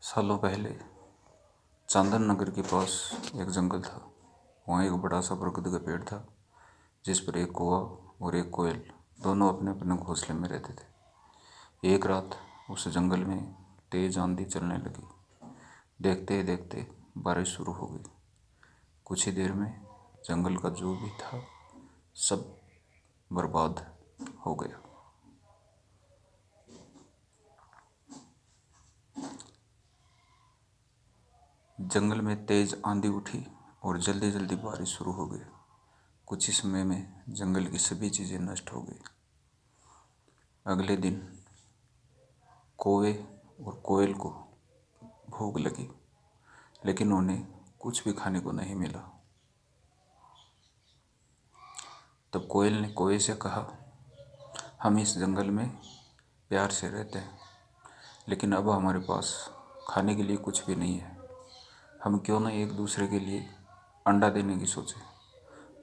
सालों पहले चांदन नगर के पास एक जंगल था। वहाँ एक बड़ा सा बरगद का पेड़ था, जिस पर एक कौवा और एक कोयल दोनों अपने अपने घोंसले में रहते थे। एक रात उस जंगल में तेज आंधी चलने लगी। देखते ही देखते बारिश शुरू हो गई। कुछ ही देर में जंगल का जो भी था सब बर्बाद हो गया। जंगल में तेज आंधी उठी और जल्दी जल्दी बारिश शुरू हो गई। कुछ ही समय में जंगल की सभी चीज़ें नष्ट हो गई। अगले दिन कौवे और कोयल को भूख लगी, लेकिन उन्हें कुछ भी खाने को नहीं मिला। तब कोयल ने कौवे से कहा, हम इस जंगल में प्यार से रहते हैं, लेकिन अब हमारे पास खाने के लिए कुछ भी नहीं है। हम क्यों ना एक दूसरे के लिए अंडा देने की सोचें।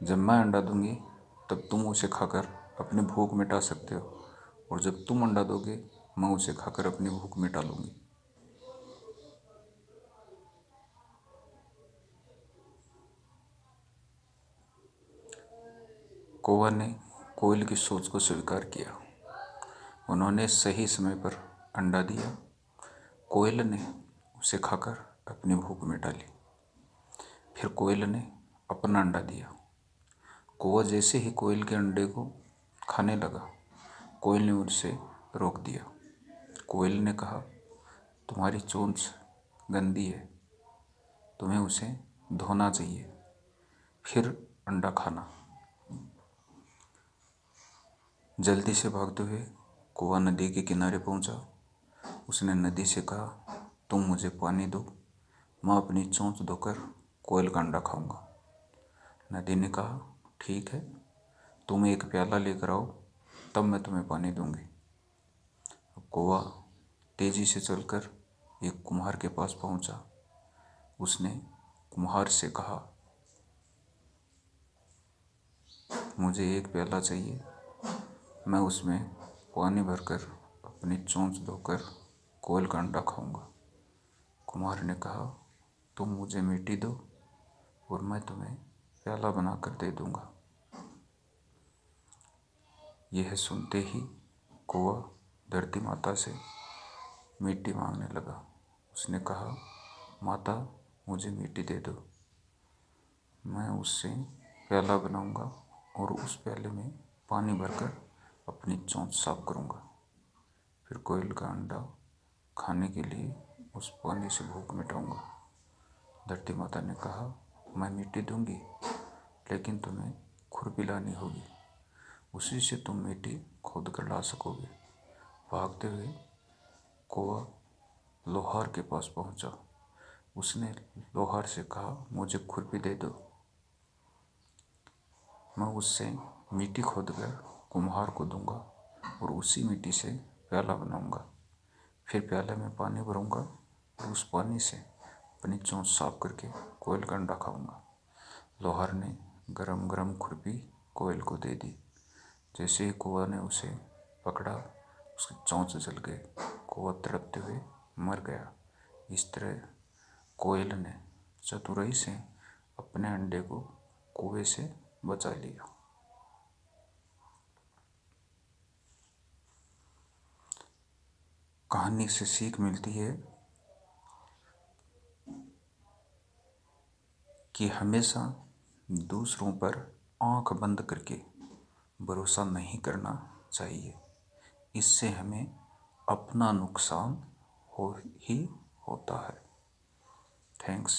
जब मैं अंडा दूंगी तब तुम उसे खाकर अपनी भूख मिटा सकते हो, और जब तुम अंडा दोगे मैं उसे खाकर अपनी भूख मिटा लूँगी। कौवा ने कोयल की सोच को स्वीकार किया। उन्होंने सही समय पर अंडा दिया। कोयल ने उसे खाकर अपनी भूख मिटा ली। फिर कोयल ने अपना अंडा दिया। कौवा जैसे ही कोयल के अंडे को खाने लगा, कोयल ने उसे रोक दिया। कोयल ने कहा, तुम्हारी चोंच गंदी है, तुम्हें उसे धोना चाहिए, फिर अंडा खाना। जल्दी से भागते हुए कौवा नदी के किनारे पहुंचा। उसने नदी से कहा, तुम मुझे पानी दो, मैं अपनी चोंच धोकर कोयल का अंडा खाऊंगा। नदी ने कहा, ठीक है, तुम एक प्याला लेकर आओ, तब मैं तुम्हें पानी दूंगी। कौवा तेजी से चलकर एक कुम्हार के पास पहुंचा। उसने कुम्हार से कहा, मुझे एक प्याला चाहिए, मैं उसमें पानी भरकर अपनी चोंच धोकर कोयल का अंडा खाऊंगा। कुम्हार ने कहा, तुम मुझे मिट्टी दो और मैं तुम्हें प्याला बनाकर दे दूंगा। यह सुनते ही कौवा धरती माता से मिट्टी मांगने लगा। उसने कहा, माता मुझे मिट्टी दे दो, मैं उससे प्याला बनाऊंगा और उस प्याले में पानी भरकर अपनी चोंच साफ करूंगा। फिर कोयल का अंडा खाने के लिए उस पानी से भूख मिटाऊंगा। धरती माता ने कहा, मैं मिट्टी दूंगी, लेकिन तुम्हें खुरपी लानी होगी, उसी से तुम मिट्टी खोद कर ला सकोगे। भागते हुए कौवा लोहार के पास पहुंचा। उसने लोहार से कहा, मुझे खुरपी दे दो, मैं उससे मिट्टी खोद कर कुम्हार को दूंगा और उसी मिट्टी से प्याला बनाऊंगा। फिर प्याले में पानी भरूंगा और उस पानी से अपनी चोंच साफ करके कोयल का अंडा खाऊंगा। लोहार ने गरम गरम खुरपी कोयल को दे दी। जैसे ही कौवा ने उसे पकड़ा, उसकी चोंच जल गई। कौवा तड़पते हुए मर गया। इस तरह कोयल ने चतुराई से अपने अंडे को कौवे से बचा लिया। कहानी से सीख मिलती है कि हमेशा दूसरों पर आंख बंद करके भरोसा नहीं करना चाहिए। इससे हमें अपना नुकसान ही होता है। थैंक्स।